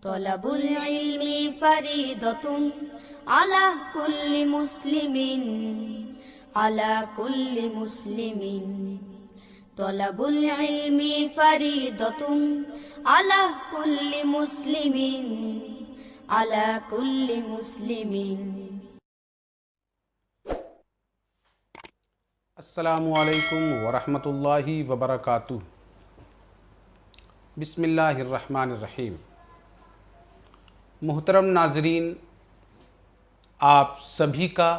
طلب العلم فريضة على كل مسلم على كل مسلم طلب العلم فريضة على كل مسلم على كل مسلم. السلام علیکم ورحمۃ اللہ وبرکاتہ. بسم اللہ الرحمن الرحیم. محترم ناظرین، آپ سبھی کا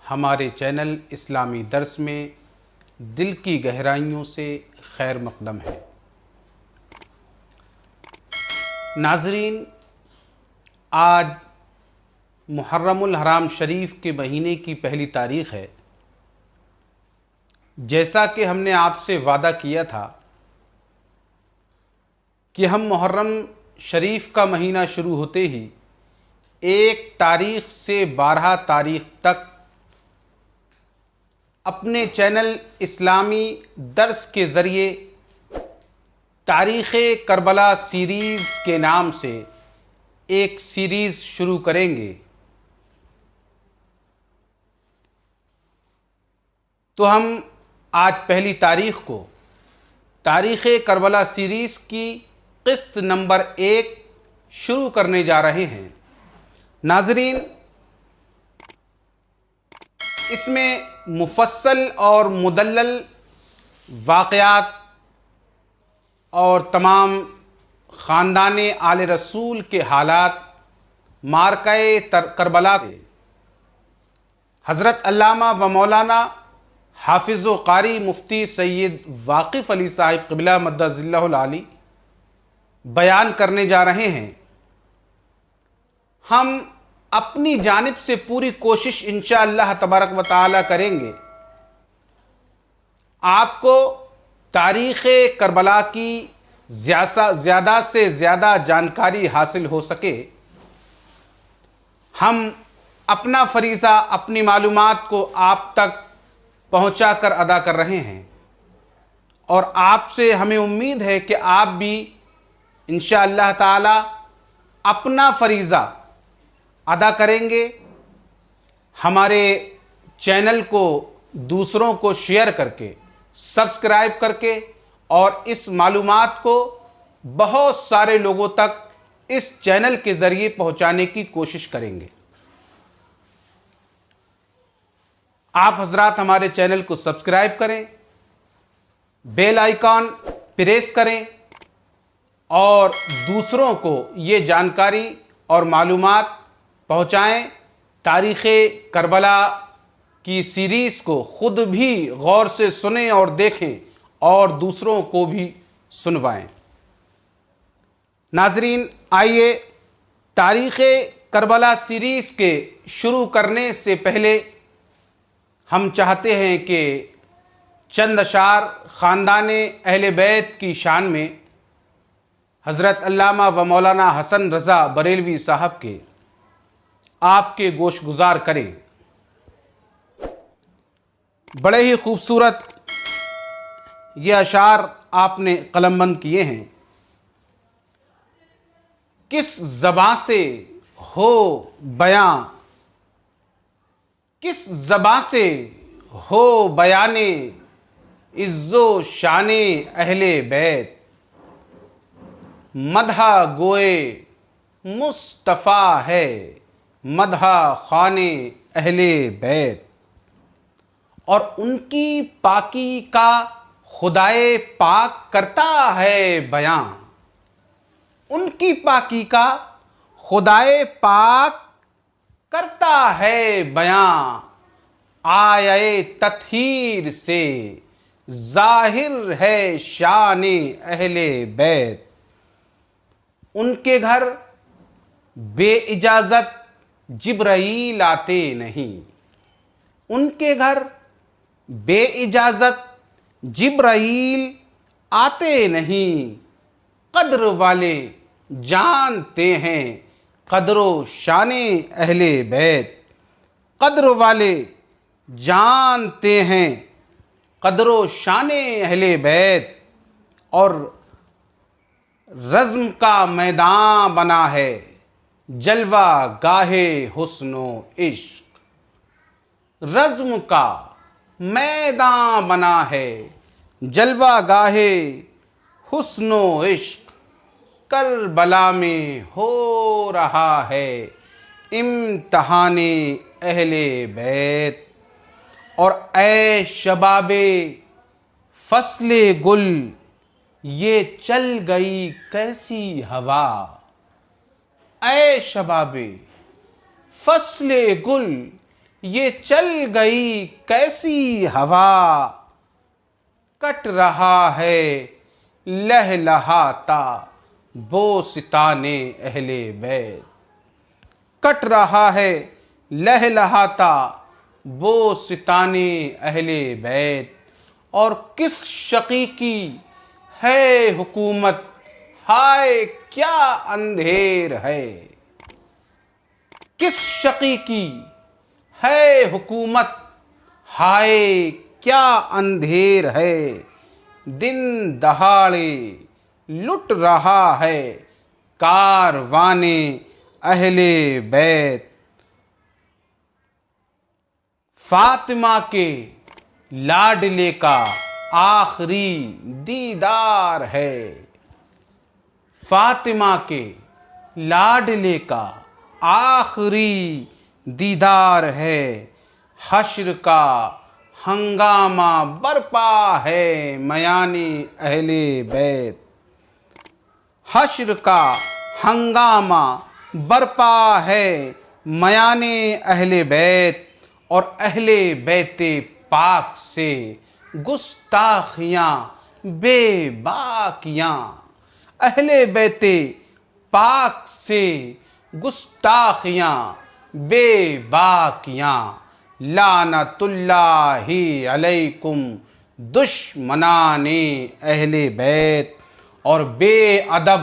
ہمارے چینل اسلامی درس میں دل کی گہرائیوں سے خیر مقدم ہے. ناظرین، آج محرم الحرام شریف کے مہینے کی پہلی تاریخ ہے. جیسا کہ ہم نے آپ سے وعدہ کیا تھا کہ ہم محرم شریف کا مہینہ شروع ہوتے ہی 1 تاریخ سے 12 تاریخ تک اپنے چینل اسلامی درس کے ذریعے تاریخ کربلا سیریز کے نام سے ایک سیریز شروع کریں گے. تو ہم آج پہلی تاریخ کو تاریخ کربلا سیریز کی قسط نمبر 1 شروع کرنے جا رہے ہیں. ناظرین، اس میں مفصل اور مدلل واقعات اور تمام خاندان آل رسول کے حالات معرکہ کربلا کے حضرت علامہ و مولانا حافظ و قاری مفتی سید واقف علی صاحب قبلہ مدد ظلہ العالی بیان کرنے جا رہے ہیں. ہم اپنی جانب سے پوری کوشش انشاءاللہ تبارک و تعالی کریں گے آپ کو تاریخ کربلا کی زیادہ سے زیادہ جانکاری حاصل ہو سکے. ہم اپنا فریضہ، اپنی معلومات کو آپ تک پہنچا کر ادا کر رہے ہیں، اور آپ سے ہمیں امید ہے کہ آپ بھی انشاءاللہ تعالی اپنا فریضہ ادا کریں گے. ہمارے چینل کو دوسروں کو شیئر کر کے، سبسکرائب کر کے، اور اس معلومات کو بہت سارے لوگوں تک اس چینل کے ذریعے پہنچانے کی کوشش کریں گے. آپ حضرات ہمارے چینل کو سبسکرائب کریں، بیل آئیکن پریس کریں، اور دوسروں کو یہ جانکاری اور معلومات پہنچائیں. تاریخ کربلا کی سیریز کو خود بھی غور سے سنیں اور دیکھیں، اور دوسروں کو بھی سنوائیں. ناظرین، آئیے تاریخ کربلا سیریز کے شروع کرنے سے پہلے ہم چاہتے ہیں کہ چند اشعار خاندان اہل بیت کی شان میں حضرت علامہ و مولانا حسن رضا بریلوی صاحب کے آپ کے گوش گزار کریں. بڑے ہی خوبصورت یہ اشعار آپ نے قلم بند کیے ہیں. کس زباں سے ہو بیاں، کس زباں سے ہو بیان عز و شان اہل بیت، مدح گوئے مصطفیٰ ہے مدح خوان اہل بیت. اور ان کی پاکی کا خدائے پاک کرتا ہے بیاں، ان کی پاکی کا خدائے پاک کرتا ہے بیاں. آیے تطہیر سے ظاہر ہے شان اہل بیت. ان کے گھر بے اجازت جبرائیل آتے نہیں، ان کے گھر بے اجازت جبرائیل آتے نہیں. قدر والے جانتے ہیں قدر و شان اہل بیت، قدر والے جانتے ہیں قدر و شان اہل بیت. اور رزم کا میدان بنا ہے جلوہ گاہے حسن و عشق، رزم کا میدان بنا ہے جلوہ گاہے حسن و عشق، کربلا میں ہو رہا ہے امتحان اہل بیت، اور اے شباب فصل گل یہ چل گئی کیسی ہوا، اے شباب فصل گل یہ چل گئی کیسی ہوا، کٹ رہا ہے لہلہاتا بوستان اہل بیت، کٹ رہا ہے لہلہاتا بوستان اہل بیت، اور کس شقی کی ہے حکومت ہائے کیا اندھیر ہے، کس شقی کی ہے حکومت ہائے کیا اندھیر ہے، دن دہاڑے لٹ رہا ہے کاروان اہل بیت، فاطمہ کے لاڈلے کا آخری دیدار ہے، فاطمہ کے لاڈلے کا آخری دیدار ہے، حشر کا ہنگامہ برپا ہے میان اہل بیت، حشر کا ہنگامہ برپا ہے میان اہل بیت، اور اہل بیت پاک سے گستاخیاں بے باکیاں، اہل بیت پاک سے گستاخیاں بے باکیاں، لعنت اللہ علیکم دشمنان اہل بیت، اور بے ادب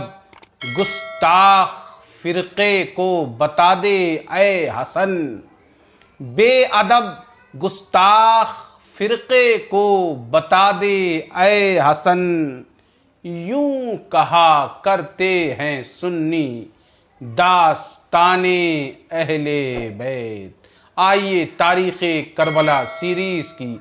گستاخ فرقے کو بتا دے اے حسن، بے ادب گستاخ فرقے کو بتا دے اے حسن، یوں کہا کرتے ہیں سنی داستان اہل بیت۔ آئیے تاریخ کربلا سیریز کی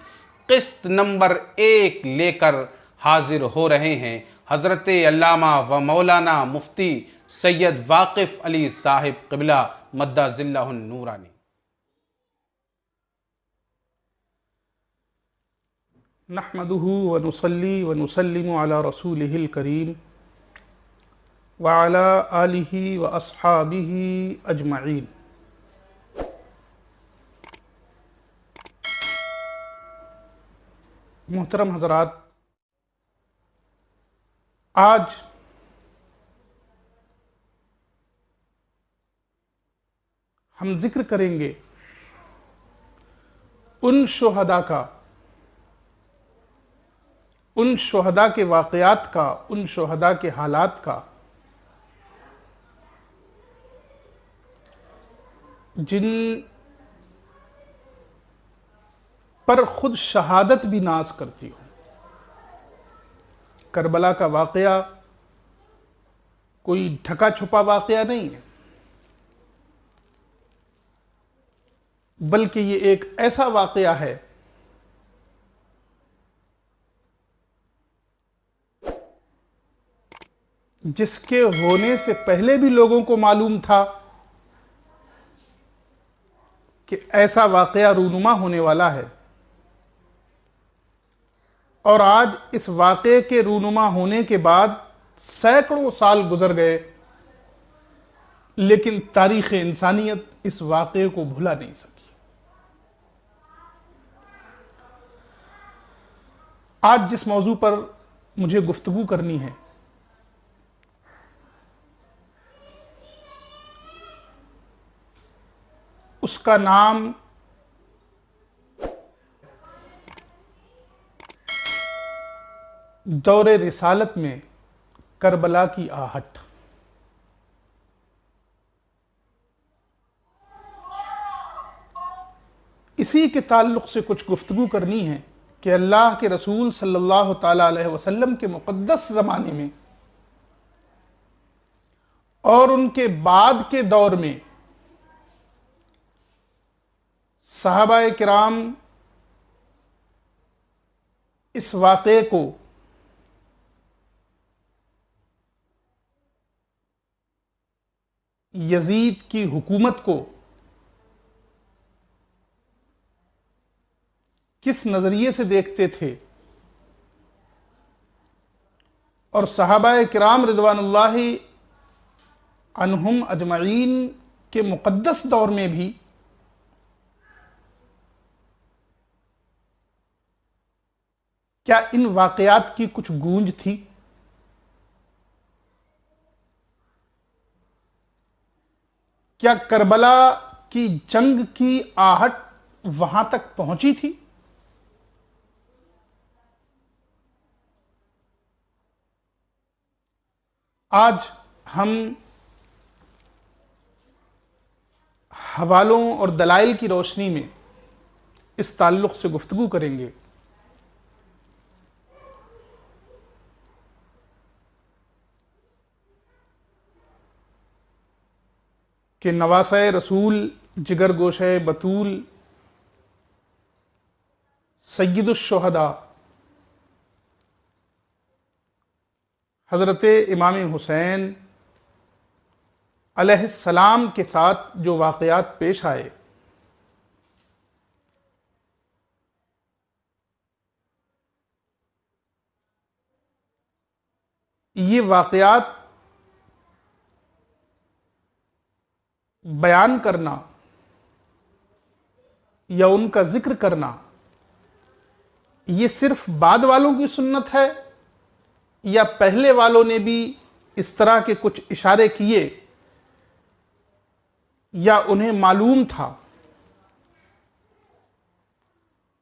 قسط نمبر 1 لے کر حاضر ہو رہے ہیں حضرت علامہ و مولانا مفتی سید واقف علی صاحب قبلہ مدہ ظلہ النورانی۔ نحمده ونصلي ونسلم على رسوله الكريم وعلى آله وأصحابه أجمعين۔ محترم حضرات، آج ہم ذکر کریں گے ان شہداء کا، ان شہداء کے واقعات کا، ان شہداء کے حالات کا جن پر خود شہادت بھی ناز کرتی ہو۔ کربلا کا واقعہ کوئی ڈھکا چھپا واقعہ نہیں ہے، بلکہ یہ ایک ایسا واقعہ ہے جس کے ہونے سے پہلے بھی لوگوں کو معلوم تھا کہ ایسا واقعہ رونما ہونے والا ہے، اور آج اس واقعے کے رونما ہونے کے بعد سینکڑوں سال گزر گئے، لیکن تاریخ انسانیت اس واقعے کو بھلا نہیں سکی۔ آج جس موضوع پر مجھے گفتگو کرنی ہے اس کا نام دور رسالت میں کربلا کی آہٹ۔ اسی کے تعلق سے کچھ گفتگو کرنی ہے کہ اللہ کے رسول صلی اللہ تعالیٰ علیہ وسلم کے مقدس زمانے میں اور ان کے بعد کے دور میں صحابہ کرام اس واقعے کو یزید کی حکومت کو کس نظریے سے دیکھتے تھے، اور صحابہ کرام رضوان اللہ عنہم اجمعین کے مقدس دور میں بھی کیا ان واقعات کی کچھ گونج تھی؟ کیا کربلا کی جنگ کی آہٹ وہاں تک پہنچی تھی؟ آج ہم حوالوں اور دلائل کی روشنی میں اس تعلق سے گفتگو کریں گے کہ نواسہ رسول، جگر گوشہ بطول، سید الشہداء حضرت امام حسین علیہ السلام کے ساتھ جو واقعات پیش آئے، یہ واقعات بیان کرنا یا ان کا ذکر کرنا یہ صرف بعد والوں کی سنت ہے، یا پہلے والوں نے بھی اس طرح کے کچھ اشارے کیے، یا انہیں معلوم تھا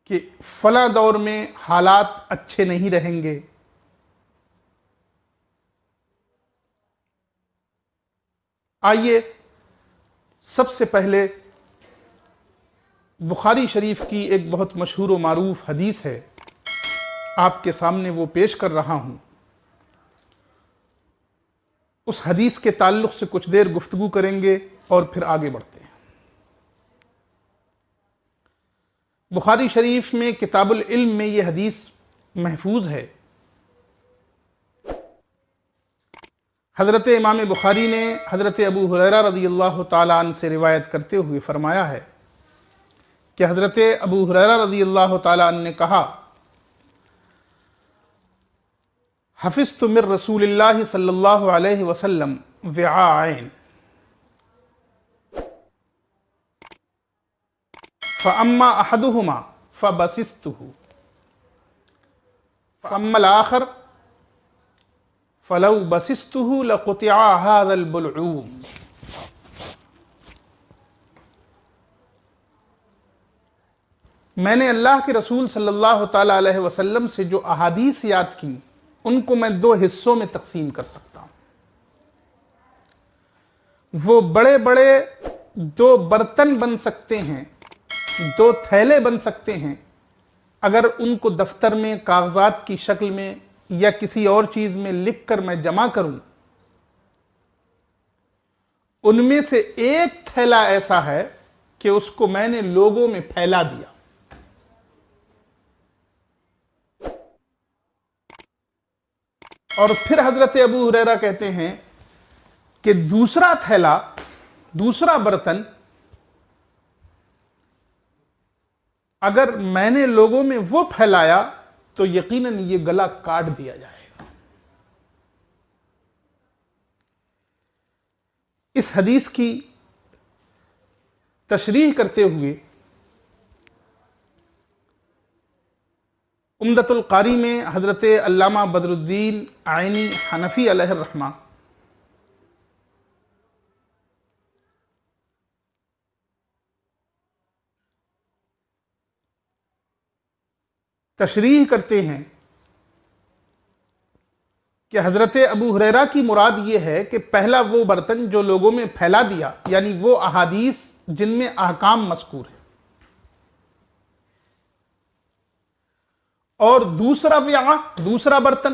کہ فلاں دور میں حالات اچھے نہیں رہیں گے؟ آئیے سب سے پہلے بخاری شریف کی ایک بہت مشہور و معروف حدیث ہے، آپ کے سامنے وہ پیش کر رہا ہوں۔ اس حدیث کے تعلق سے کچھ دیر گفتگو کریں گے اور پھر آگے بڑھتے ہیں۔ بخاری شریف میں کتاب العلم میں یہ حدیث محفوظ ہے۔ حضرت امام بخاری نے حضرت ابو ہریرہ رضی اللہ تعالیٰ عنہ سے روایت کرتے ہوئے فرمایا ہے کہ حضرت ابو ہریرہ رضی اللہ تعالیٰ عنہ نے کہا، حفظت من رسول اللہ صلی اللہ علیہ وسلم وعاءین فاما احدہما فبسسته فاما الاخر فلو بسسته لقطع هذا البلعوم۔ میں نے اللہ کے رسول صلی اللہ تعالی علیہ وسلم سے جو احادیث یاد کی، ان کو میں دو حصوں میں تقسیم کر سکتا ہوں۔ وہ بڑے بڑے دو برتن بن سکتے ہیں، دو تھیلے بن سکتے ہیں، اگر ان کو دفتر میں کاغذات کی شکل میں یا کسی اور چیز میں لکھ کر میں جمع کروں، ان میں سے ایک تھیلا ایسا ہے کہ اس کو میں نے لوگوں میں پھیلا دیا۔ اور پھر حضرت ابو ہریرہ کہتے ہیں کہ دوسرا تھیلا، دوسرا برتن اگر میں نے لوگوں میں وہ پھیلایا تو یقیناً یہ گلا کاٹ دیا جائے گا۔ اس حدیث کی تشریح کرتے ہوئے عمدۃ القاری میں حضرت علامہ بدر الدین عینی حنفی علیہ الرحمہ تشریح کرتے ہیں کہ حضرت ابو ہریرہ کی مراد یہ ہے کہ پہلا وہ برتن جو لوگوں میں پھیلا دیا، یعنی وہ احادیث جن میں احکام مذکور ہیں، اور دوسرا وعاء، دوسرا برتن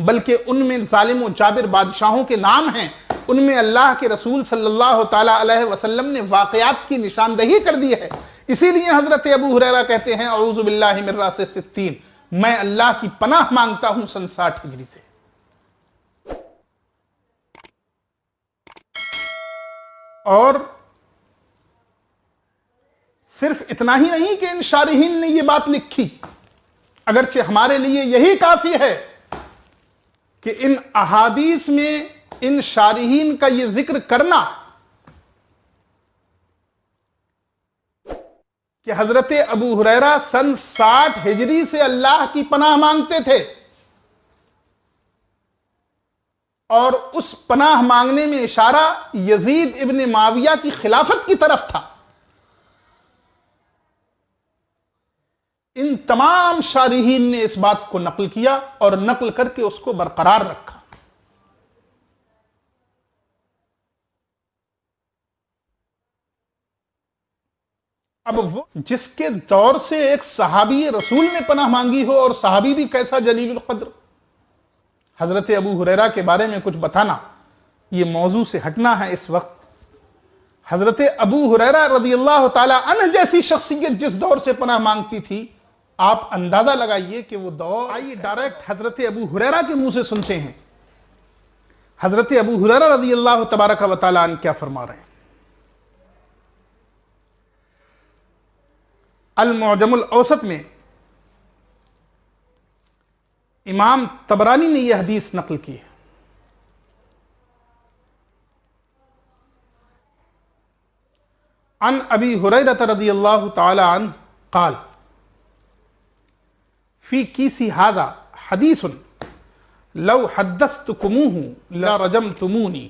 بلکہ ان میں ظالم و جابر بادشاہوں کے نام ہیں، ان میں اللہ کے رسول صلی اللہ تعالی علیہ وسلم نے واقعات کی نشاندہی کر دی ہے۔ اسی لیے حضرت ابو ہریرہ کہتے ہیں اعوذ باللہ من راس ستین، میں اللہ کی پناہ مانگتا ہوں سن 60 ہجری سے۔ اور صرف اتنا ہی نہیں کہ ان شارحین نے یہ بات لکھی، اگرچہ ہمارے لیے یہی کافی ہے کہ ان احادیث میں ان شارحین کا یہ ذکر کرنا کہ حضرت ابو ہریرہ سن 60 ہجری سے اللہ کی پناہ مانگتے تھے، اور اس پناہ مانگنے میں اشارہ یزید ابن معاویہ کی خلافت کی طرف تھا۔ ان تمام شارحین نے اس بات کو نقل کیا اور نقل کر کے اس کو برقرار رکھا۔ اب وہ جس کے دور سے ایک صحابی رسول نے پناہ مانگی ہو، اور صحابی بھی کیسا جلیل القدر، حضرت ابو ہریرہ کے بارے میں کچھ بتانا یہ موضوع سے ہٹنا ہے اس وقت۔ حضرت ابو ہریرہ رضی اللہ تعالی عنہ جیسی شخصیت جس دور سے پناہ مانگتی تھی، آپ اندازہ لگائیے کہ وہ دور، آئیے ڈائریکٹ حضرت ابو ہریرہ کے منہ سے سنتے ہیں حضرت ابو ہریرہ رضی اللہ تبارک و تعالی عنہ کیا فرما رہے ہیں۔ المعجم الاوسط میں امام طبرانی نے یہ حدیث نقل کی ہے۔ عن ابی ہریرہ رضی اللہ تعالی عنہ قال فی کیسی ھذا حدیث لو حدثتکموہ لرجمتمونی،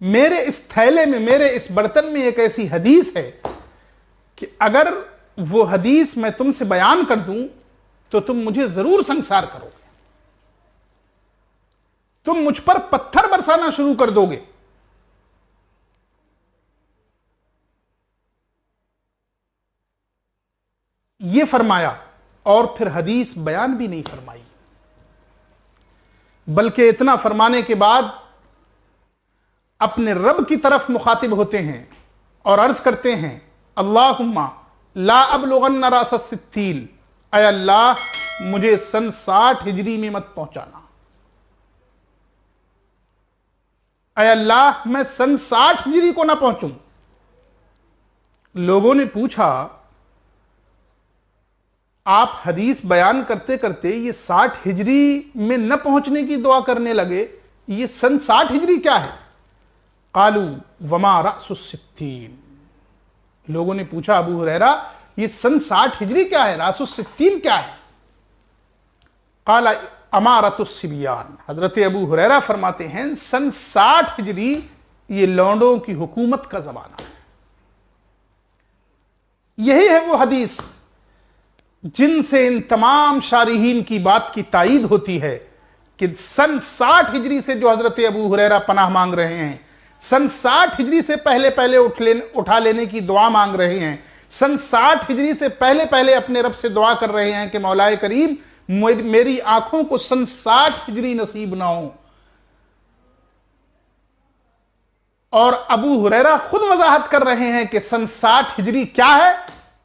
میرے اس تھیلے میں، میرے اس برتن میں ایک ایسی حدیث ہے کہ اگر وہ حدیث میں تم سے بیان کر دوں تو تم مجھے ضرور سنسار کرو گے، تم مجھ پر پتھر برسانا شروع کر دو گے۔ یہ فرمایا اور پھر حدیث بیان بھی نہیں فرمائی، بلکہ اتنا فرمانے کے بعد اپنے رب کی طرف مخاطب ہوتے ہیں اور عرض کرتے ہیں اللہم لا ابلغن راس الستین، اے اللہ مجھے سن 60 ہجری میں مت پہنچانا، اے اللہ میں سن 60 ہجری کو نہ پہنچوں۔ لوگوں نے پوچھا آپ حدیث بیان کرتے کرتے یہ 60 ہجری میں نہ پہنچنے کی دعا کرنے لگے، یہ سن 60 ہجری کیا ہے؟ قالوا وما رأس الستین، لوگوں نے پوچھا ابو ہریرہ یہ سن 60 ہجری کیا ہے، رأس الستین کیا ہے؟ قال امارۃ الصبیان، حضرت ابو ہریرہ فرماتے ہیں سن 60 ہجری یہ لونڈوں کی حکومت کا زمانہ ہے۔ یہی ہے وہ حدیث جن سے ان تمام شارحین کی بات کی تائید ہوتی ہے کہ سن 60 ہجری سے جو حضرت ابو ہریرہ پناہ مانگ رہے ہیں، سن 60 ہجری سے پہلے اٹھا لینے کی دعا مانگ رہے ہیں، سن 60 ہجری سے پہلے اپنے رب سے دعا کر رہے ہیں کہ مولا کریم میری آنکھوں کو سن 60 ہجری نصیب نہ ہو۔ اور ابو ہریرہ خود وضاحت کر رہے ہیں کہ سن 60 ہجری کیا ہے،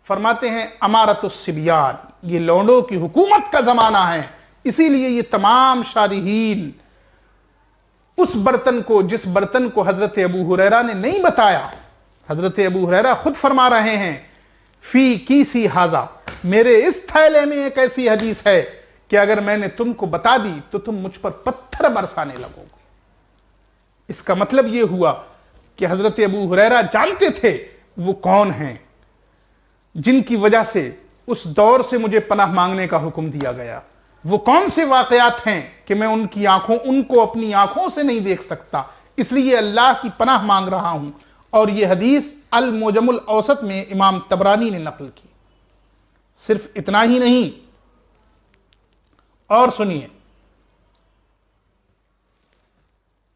فرماتے ہیں امارۃ الصبیان، یہ لونڈوں کی حکومت کا زمانہ ہے۔ اسی لیے یہ تمام شارحین اس برتن کو، جس برتن کو حضرت ابو ہریرہ نے نہیں بتایا، حضرت ابو ہریرہ خود فرما رہے ہیں فی کیسی ھذا، میرے اس تھیلے میں ایک ایسی حدیث ہے کہ اگر میں نے تم کو بتا دی تو تم مجھ پر پتھر برسانے لگو گے۔ اس کا مطلب یہ ہوا کہ حضرت ابو ہریرہ جانتے تھے وہ کون ہیں جن کی وجہ سے اس دور سے مجھے پناہ مانگنے کا حکم دیا گیا، وہ کون سے واقعات ہیں کہ میں ان کو اپنی آنکھوں سے نہیں دیکھ سکتا، اس لیے اللہ کی پناہ مانگ رہا ہوں۔ اور یہ حدیث المعجم الاوسط میں امام طبرانی نے نقل کی۔ صرف اتنا ہی نہیں، اور سنیے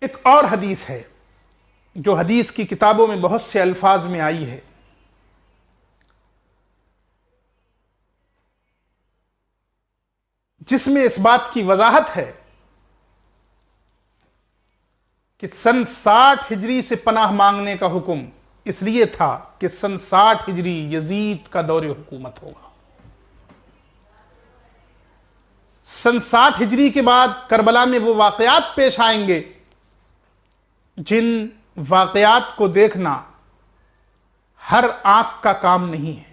ایک اور حدیث ہے جو حدیث کی کتابوں میں بہت سے الفاظ میں آئی ہے۔ جس میں اس بات کی وضاحت ہے کہ سن 60 ہجری سے پناہ مانگنے کا حکم اس لیے تھا کہ سن 60 ہجری یزید کا دور حکومت ہوگا. سن 60 ہجری کے بعد کربلا میں وہ واقعات پیش آئیں گے جن واقعات کو دیکھنا ہر آنکھ کا کام نہیں ہے.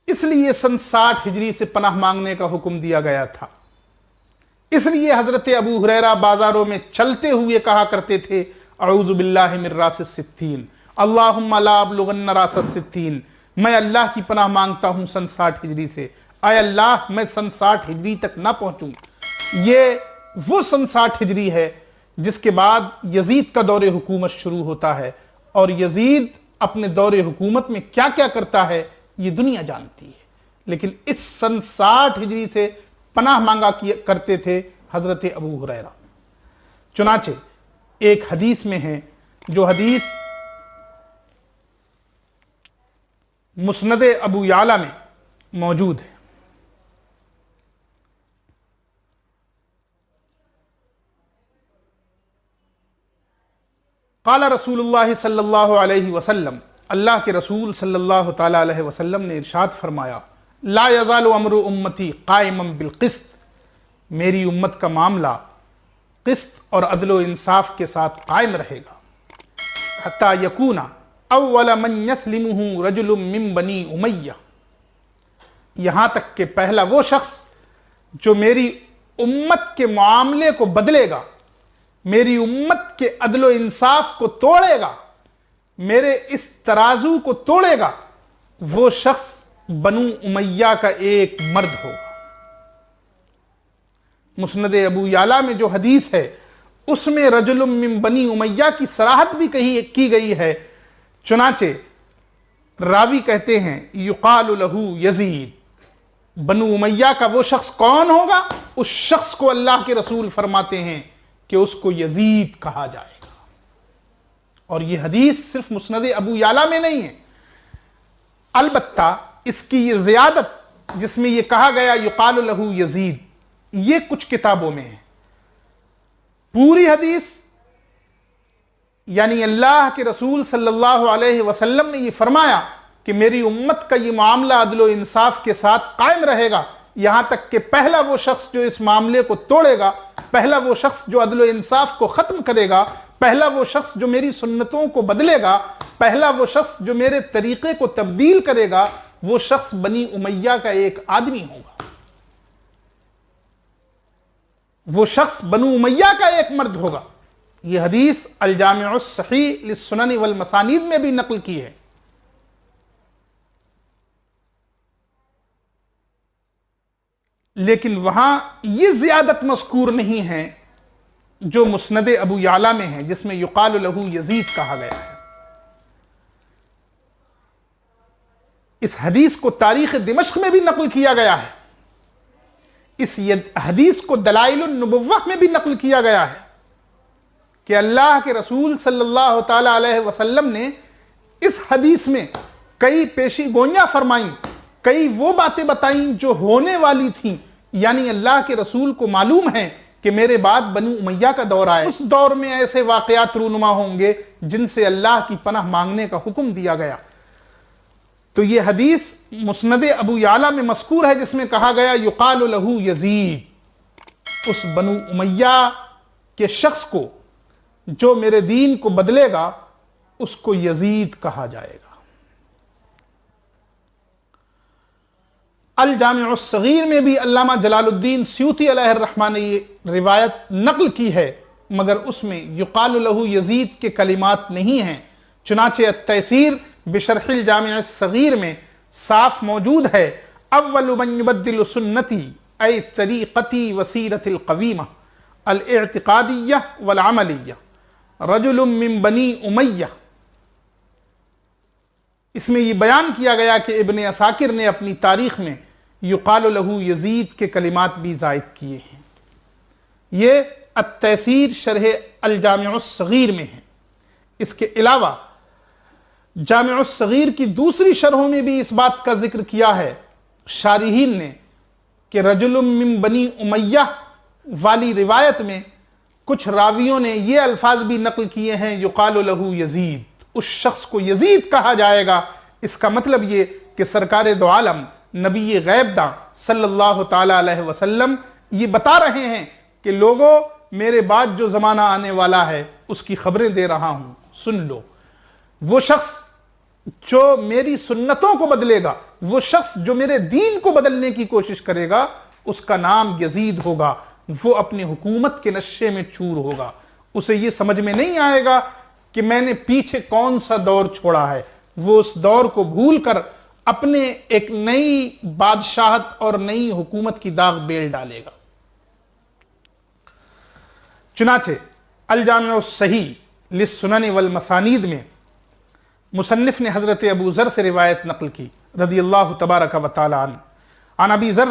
اس لیے سن 60 ہجری سے پناہ مانگنے کا حکم دیا گیا تھا. اس لیے حضرت ابو ہریرہ بازاروں میں چلتے ہوئے کہا کرتے تھے اعوذ باللہ من راس الستین اللہم لا ابلغن راس الستین. میں اللہ کی پناہ مانگتا ہوں سن 60 ہجری سے. اے اللہ میں سن 60 ہجری تک نہ پہنچوں. یہ وہ سن 60 ہجری ہے جس کے بعد یزید کا دور حکومت شروع ہوتا ہے، اور یزید اپنے دور حکومت میں کیا کیا کرتا ہے یہ دنیا جانتی ہے. لیکن اس سن 60 ہجری سے پناہ مانگا کرتے تھے حضرت ابو ہریرہ. چنانچہ ایک حدیث میں ہے جو حدیث مسند ابو یعلا میں موجود ہے. قال رسول اللہ صلی اللہ علیہ وسلم، اللہ کے رسول صلی اللہ تعالی علیہ وسلم نے ارشاد فرمایا لا یزال امر امتی قائما بالقسط. میری امت کا معاملہ قسط اور عدل و انصاف کے ساتھ قائم رہے گا. حتی یکون اول من یسلمہ رجل من بنی امیہ، یہاں تک کہ پہلا وہ شخص جو میری امت کے معاملے کو بدلے گا، میری امت کے عدل و انصاف کو توڑے گا، میرے اس ترازو کو توڑے گا، وہ شخص بنو امیہ کا ایک مرد ہوگا. مسند ابو یعلا میں جو حدیث ہے اس میں رجل من بنی امیہ کی صراحت بھی کی گئی ہے. چنانچہ راوی کہتے ہیں یقال لہ یزید. بنو امیہ کا وہ شخص کون ہوگا؟ اس شخص کو اللہ کے رسول فرماتے ہیں کہ اس کو یزید کہا جائے گا. اور یہ حدیث صرف مسند ابو یعلا میں نہیں ہے، البتہ اس کی یہ زیادت جس میں یہ کہا گیا یقال لہ یزید، یہ کچھ کتابوں میں ہے. پوری حدیث یعنی اللہ کے رسول صلی اللہ علیہ وسلم نے یہ فرمایا کہ میری امت کا یہ معاملہ عدل و انصاف کے ساتھ قائم رہے گا، یہاں تک کہ پہلا وہ شخص جو اس معاملے کو توڑے گا، پہلا وہ شخص جو عدل و انصاف کو ختم کرے گا، پہلا وہ شخص جو میری سنتوں کو بدلے گا، پہلا وہ شخص جو میرے طریقے کو تبدیل کرے گا، وہ شخص بنی امیہ کا ایک آدمی ہوگا. وہ شخص بنو امیہ کا ایک مرد ہوگا. یہ حدیث الجامع الصحیح للسنن والمسانید میں بھی نقل کی ہے. لیکن وہاں یہ زیادت مذکور نہیں ہے جو مسند ابو یعلا میں ہے جس میں یقال لہ یزید کہا گیا ہے. اس حدیث کو تاریخ دمشق میں بھی نقل کیا گیا ہے. اس حدیث کو دلائل النبوہ میں بھی نقل کیا گیا ہے کہ اللہ کے رسول صلی اللہ تعالی علیہ وسلم نے اس حدیث میں کئی پیشی گوئیاں فرمائیں، کئی وہ باتیں بتائیں جو ہونے والی تھیں. یعنی اللہ کے رسول کو معلوم ہے کہ میرے بعد بنو امیہ کا دور آئے، اس دور میں ایسے واقعات رونما ہوں گے جن سے اللہ کی پناہ مانگنے کا حکم دیا گیا. تو یہ حدیث مسند ابو یعلا میں مذکور ہے جس میں کہا گیا یقال لہ یزید. اس بنو امیہ کے شخص کو جو میرے دین کو بدلے گا اس کو یزید کہا جائے گا. الجامع الصغیر میں بھی علامہ جلال الدین سیوطی علیہ الرحمہ نے یہ روایت نقل کی ہے، مگر اس میں یقال لہ یزید کے کلمات نہیں ہیں. چنانچہ التیسیر بشرح الجامع الصغیر میں صاف موجود ہے اول من یبدل سنتی ای طریقتی وسیرت القویمہ الاعتقادیہ والعملیہ رجل من بنی امیہ. اس میں یہ بیان کیا گیا کہ ابن عساکر نے اپنی تاریخ میں یقال لہ یزید کے کلمات بھی زائد کیے ہیں. یہ التیسیر شرح الجامع الصغیر میں ہے. اس کے علاوہ جامع الصغیر کی دوسری شرحوں میں بھی اس بات کا ذکر کیا ہے شارحین نے کہ رجل من بنی امیہ والی روایت میں کچھ راویوں نے یہ الفاظ بھی نقل کیے ہیں یقال لہ یزید، اس شخص کو یزید کہا جائے گا۔ اس کا مطلب یہ کہ سرکار دو عالم نبی غیب داں صلی اللہ تعالی علیہ وسلم یہ بتا رہے ہیں کہ لوگوں میرے بعد جو زمانہ آنے والا ہے اس کی خبریں دے رہا ہوں، سن لو۔ وہ شخص جو میری سنتوں کو بدلے گا، وہ شخص جو میرے دین کو بدلنے کی کوشش کرے گا، اس کا نام یزید ہوگا، وہ اپنی حکومت کے نشے میں چور ہوگا۔ اسے یہ سمجھ میں نہیں آئے گا کہ میں نے پیچھے کون سا دور چھوڑا ہے، وہ اس دور کو بھول کر اپنے ایک نئی بادشاہت اور نئی حکومت کی داغ بیل ڈالے گا۔ چنانچہ الجامع الصحیح للسنن والمسانید میں مصنف نے حضرت ابو ذر سے روایت نقل کی رضی اللہ تبارک و تعالی عنہ، عن ابی ذر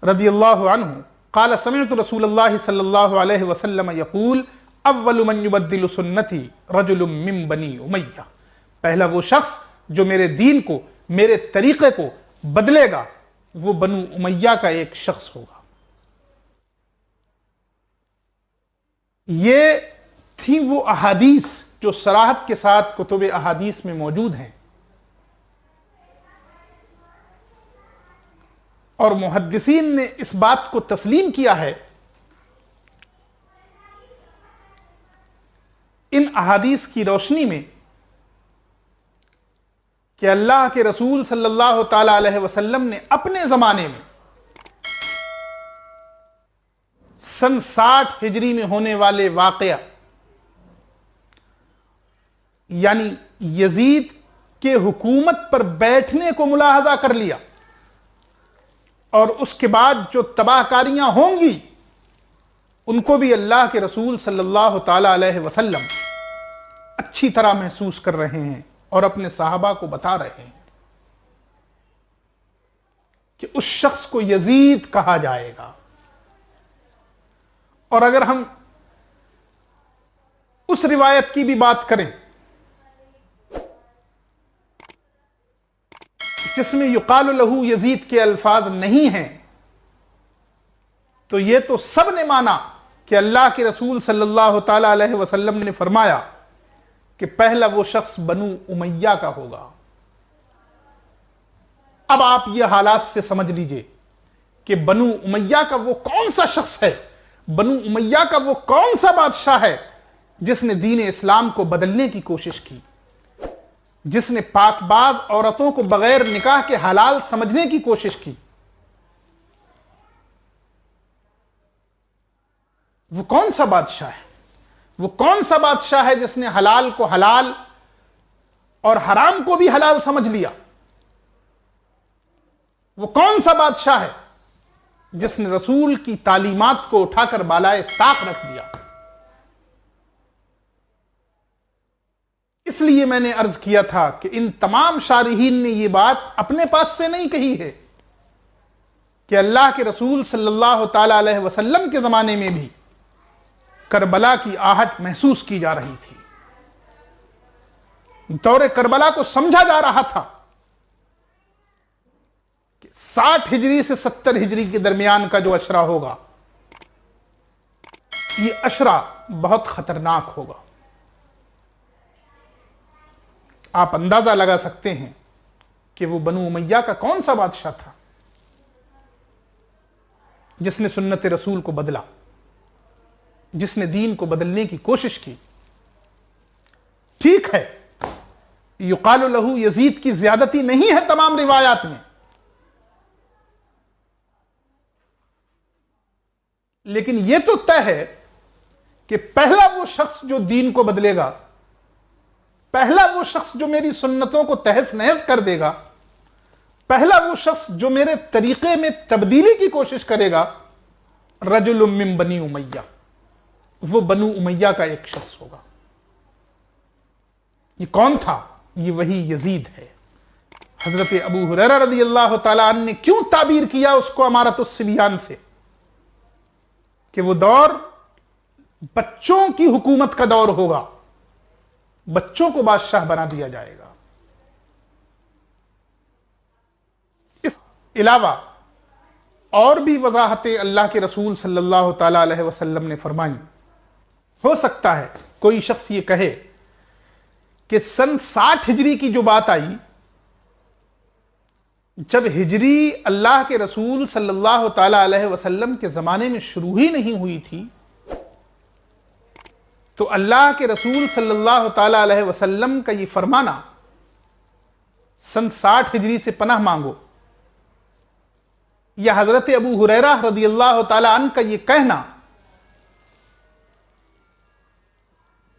رضی اللہ عنہ قال سمعت رسول اللہ صلی اللہ علیہ وسلم یقول اول من یبدل سنتی رجل من بنی امیہ، پہلا وہ شخص جو میرے دین کو، میرے طریقے کو بدلے گا وہ بنو امیہ کا ایک شخص ہوگا۔ یہ تھی وہ احادیث جو صراحت کے ساتھ کتب احادیث میں موجود ہیں، اور محدثین نے اس بات کو تسلیم کیا ہے ان احادیث کی روشنی میں کہ اللہ کے رسول صلی اللہ تعالی علیہ وسلم نے اپنے زمانے میں سن 60 ہجری میں ہونے والے واقعہ، یعنی یزید کے حکومت پر بیٹھنے کو ملاحظہ کر لیا، اور اس کے بعد جو تباہ کاریاں ہوں گی ان کو بھی اللہ کے رسول صلی اللہ تعالی علیہ وسلم اچھی طرح محسوس کر رہے ہیں اور اپنے صحابہ کو بتا رہے ہیں کہ اس شخص کو یزید کہا جائے گا۔ اور اگر ہم اس روایت کی بھی بات کریں جس میں یقال لہ یزید کے الفاظ نہیں ہیں، تو یہ تو سب نے مانا کہ اللہ کے رسول صلی اللہ تعالی علیہ وسلم نے فرمایا کہ پہلا وہ شخص بنو امیہ کا ہوگا۔ اب آپ یہ حالات سے سمجھ لیجئے کہ بنو امیہ کا وہ کون سا شخص ہے، بنو امیہ کا وہ کون سا بادشاہ ہے جس نے دین اسلام کو بدلنے کی کوشش کی، جس نے پاک باز عورتوں کو بغیر نکاح کے حلال سمجھنے کی کوشش کی۔ وہ کون سا بادشاہ ہے؟ وہ کون سا بادشاہ ہے جس نے حلال کو حلال اور حرام کو بھی حلال سمجھ لیا؟ وہ کون سا بادشاہ ہے جس نے رسول کی تعلیمات کو اٹھا کر بالائے طاق رکھ دیا؟ اس لیے میں نے عرض کیا تھا کہ ان تمام شارحین نے یہ بات اپنے پاس سے نہیں کہی ہے کہ اللہ کے رسول صلی اللہ تعالی علیہ وسلم کے زمانے میں بھی کربلا کی آہٹ محسوس کی جا رہی تھی، دور کربلا کو سمجھا جا رہا تھا کہ 60 ہجری سے 70 ہجری کے درمیان کا جو عشرہ ہوگا یہ عشرہ بہت خطرناک ہوگا۔ آپ اندازہ لگا سکتے ہیں کہ وہ بنو امیہ کا کون سا بادشاہ تھا جس نے سنت رسول کو بدلا، جس نے دین کو بدلنے کی کوشش کی۔ ٹھیک ہے، یقال لہ یزید کی زیادتی نہیں ہے تمام روایات میں، لیکن یہ تو طے ہے کہ پہلا وہ شخص جو دین کو بدلے گا، پہلا وہ شخص جو میری سنتوں کو تہس نہس کر دے گا، پہلا وہ شخص جو میرے طریقے میں تبدیلی کی کوشش کرے گا، رجل من بنی امیہ، وہ بنو امیہ کا ایک شخص ہوگا۔ یہ کون تھا؟ یہ وہی یزید ہے۔ حضرت ابو ہریرہ رضی اللہ تعالیٰ عنہ نے کیوں تعبیر کیا اس کو امارت الصبیان سے کہ وہ دور بچوں کی حکومت کا دور ہوگا، بچوں کو بادشاہ بنا دیا جائے گا۔ علاوہ اور بھی وضاحتیں اللہ کے رسول صلی اللہ تعالی علیہ وسلم نے فرمائیں۔ ہو سکتا ہے کوئی شخص یہ کہے کہ سن 60 ہجری کی جو بات آئی، جب ہجری اللہ کے رسول صلی اللہ تعالی علیہ وسلم کے زمانے میں شروع ہی نہیں ہوئی تھی، تو اللہ کے رسول صلی اللہ تعالی علیہ وسلم کا یہ فرمانا سن 60 ہجری سے پناہ مانگو، یا حضرت ابو ہریرہ رضی اللہ تعالی عنہ کا یہ کہنا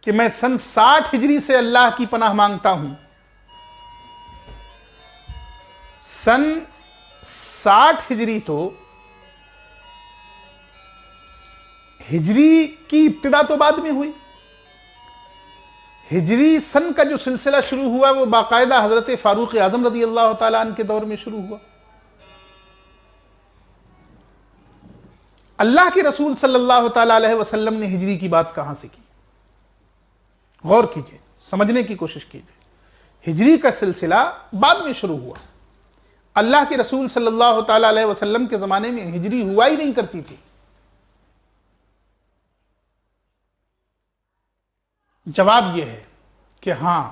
کہ میں سن 60 ہجری سے اللہ کی پناہ مانگتا ہوں، سن 60 ہجری تو ہجری کی ابتدا تو بعد میں ہوئی، ہجری سن کا جو سلسلہ شروع ہوا وہ باقاعدہ حضرت فاروق اعظم رضی اللہ تعالیٰ عنہ کے دور میں شروع ہوا۔ اللہ کے رسول صلی اللہ تعالیٰ علیہ وسلم نے ہجری کی بات کہاں سے کی؟ غور کیجئے، سمجھنے کی کوشش کیجئے۔ ہجری کا سلسلہ بعد میں شروع ہوا، اللہ کے رسول صلی اللہ تعالیٰ علیہ وسلم کے زمانے میں ہجری ہوا ہی نہیں کرتی تھی۔ جواب یہ ہے کہ ہاں،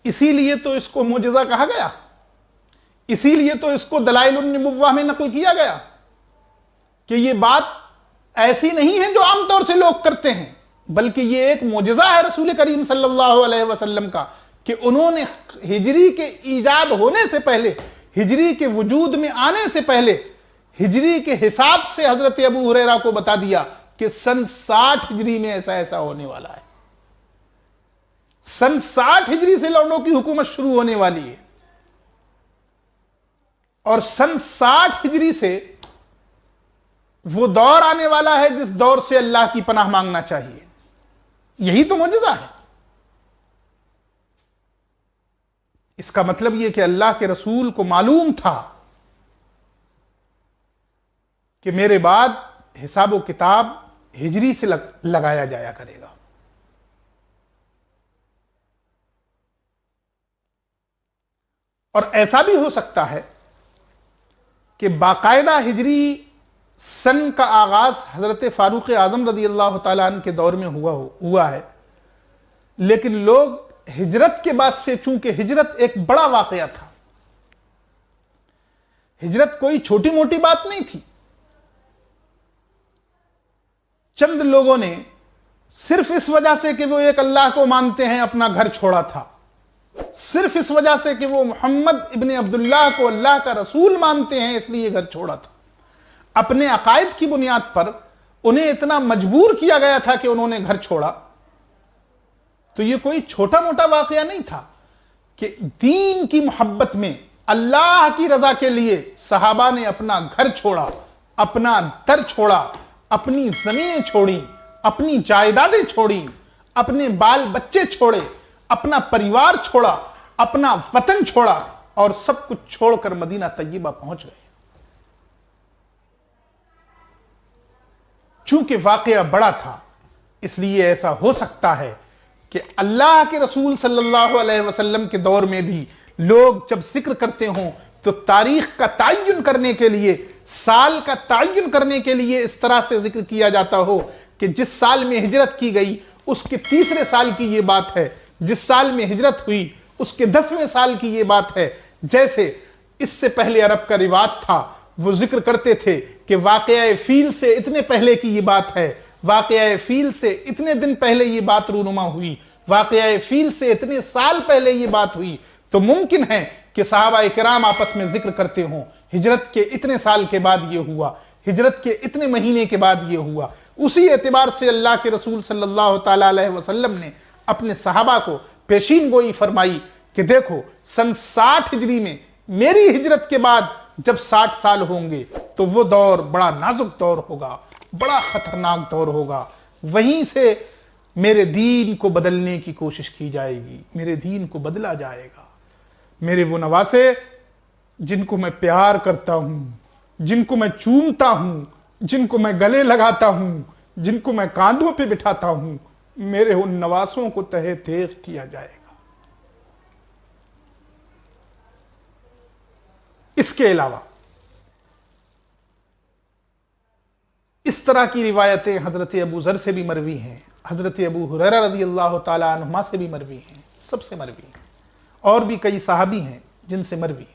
اسی لیے تو اس کو معجزہ کہا گیا، اسی لیے تو اس کو دلائل النبوہ میں نقل کیا گیا کہ یہ بات ایسی نہیں ہے جو عام طور سے لوگ کرتے ہیں، بلکہ یہ ایک معجزہ ہے رسول کریم صلی اللہ علیہ وسلم کا کہ انہوں نے ہجری کے ایجاد ہونے سے پہلے، ہجری کے وجود میں آنے سے پہلے، ہجری کے حساب سے حضرت ابو ہریرہ کو بتا دیا کہ سن 60 ہجری میں ایسا ایسا ہونے والا ہے، سن 60 ہجری سے لوگوں کی حکومت شروع ہونے والی ہے، اور سن 60 ہجری سے وہ دور آنے والا ہے جس دور سے اللہ کی پناہ مانگنا چاہیے۔ یہی تو معجزہ ہے۔ اس کا مطلب یہ کہ اللہ کے رسول کو معلوم تھا کہ میرے بعد حساب و کتاب ہجری سے لگایا جایا کرے گا۔ اور ایسا بھی ہو سکتا ہے کہ باقاعدہ ہجری سن کا آغاز حضرت فاروق اعظم رضی اللہ تعالیٰ عنہ کے دور میں ہوا ہے، لیکن لوگ ہجرت کے بعد سے، چونکہ ہجرت ایک بڑا واقعہ تھا، ہجرت کوئی چھوٹی موٹی بات نہیں تھی، چند لوگوں نے صرف اس وجہ سے کہ وہ ایک اللہ کو مانتے ہیں اپنا گھر چھوڑا تھا، صرف اس وجہ سے کہ وہ محمد ابن عبداللہ کو اللہ کا رسول مانتے ہیں اس لیے گھر چھوڑا تھا۔ اپنے عقائد کی بنیاد پر انہیں اتنا مجبور کیا گیا تھا کہ انہوں نے گھر چھوڑا۔ تو یہ کوئی چھوٹا موٹا واقعہ نہیں تھا کہ دین کی محبت میں اللہ کی رضا کے لیے صحابہ نے اپنا گھر چھوڑا، اپنا در چھوڑا، اپنی زمینیں چھوڑی، اپنی جائیدادیں چھوڑی، اپنے بال بچے چھوڑے، اپنا پریوار چھوڑا، اپنا وطن چھوڑا، اور سب کچھ چھوڑ کر مدینہ طیبہ پہنچ گئے۔ چونکہ واقعہ بڑا تھا، اس لیے ایسا ہو سکتا ہے کہ اللہ کے رسول صلی اللہ علیہ وسلم کے دور میں بھی لوگ جب ذکر کرتے ہوں تو تاریخ کا تعین کرنے کے لیے، سال کا تعین کرنے کے لیے اس طرح سے ذکر کیا جاتا ہو کہ جس سال میں ہجرت کی گئی اس کے تیسرے سال کی یہ بات ہے، جس سال میں ہجرت ہوئی اس کے 10ویں سال کی یہ بات ہے۔ جیسے اس سے پہلے عرب کا رواج تھا، وہ ذکر کرتے تھے کہ واقعہ فیل سے اتنے پہلے کی یہ بات ہے، واقعہ فیل سے اتنے دن پہلے یہ بات رونما ہوئی، واقعہ فیل سے اتنے سال پہلے یہ بات ہوئی۔ تو ممکن ہے کہ صحابہ کرام آپس میں ذکر کرتے ہوں ہجرت کے اتنے سال کے بعد یہ ہوا، ہجرت کے اتنے مہینے کے بعد یہ ہوا۔ اسی اعتبار سے اللہ کے رسول صلی اللہ تعالیٰ علیہ وسلم نے اپنے صحابہ کو پیشین گوئی فرمائی کہ دیکھو سن 60 ہجری میں میری ہجرت کے بعد جب 60 سال ہوں گے تو وہ دور بڑا نازک دور ہوگا، بڑا خطرناک دور ہوگا، وہیں سے میرے دین کو بدلنے کی کوشش کی جائے گی، میرے دین کو بدلا جائے گا۔ میرے وہ نواسے جن کو میں پیار کرتا ہوں، جن کو میں چومتا ہوں، جن کو میں گلے لگاتا ہوں، جن کو میں کاندھوں پہ بٹھاتا ہوں، میرے ان نواسوں کو تہہ تیغ کیا جائے گا۔ اس کے علاوہ اس طرح کی روایتیں حضرت ابو ذر سے بھی مروی ہیں، حضرت ابو ہریرہ رضی اللہ تعالیٰ عنہما سے بھی مروی ہیں، سب سے مروی ہیں، اور بھی کئی صحابی ہیں جن سے مروی۔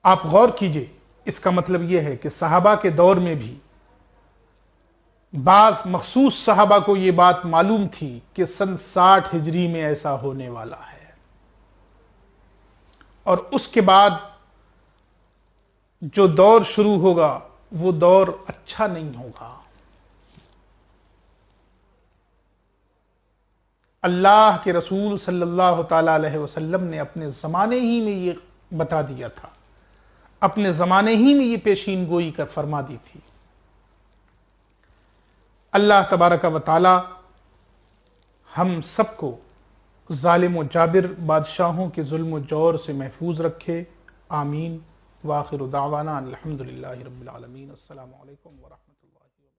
آپ غور کیجئے، اس کا مطلب یہ ہے کہ صحابہ کے دور میں بھی بعض مخصوص صحابہ کو یہ بات معلوم تھی کہ سن 60 ہجری میں ایسا ہونے والا ہے، اور اس کے بعد جو دور شروع ہوگا وہ دور اچھا نہیں ہوگا۔ اللہ کے رسول صلی اللہ تعالی علیہ وسلم نے اپنے زمانے ہی میں یہ بتا دیا تھا، اپنے زمانے ہی میں یہ پیشین گوئی کر فرما دی تھی۔ اللہ تبارک و تعالی ہم سب کو ظالم و جابر بادشاہوں کے ظلم و جور سے محفوظ رکھے، آمین۔ وآخر دعوانا الحمدللہ رب العالمین۔ السلام علیکم ورحمۃ اللہ۔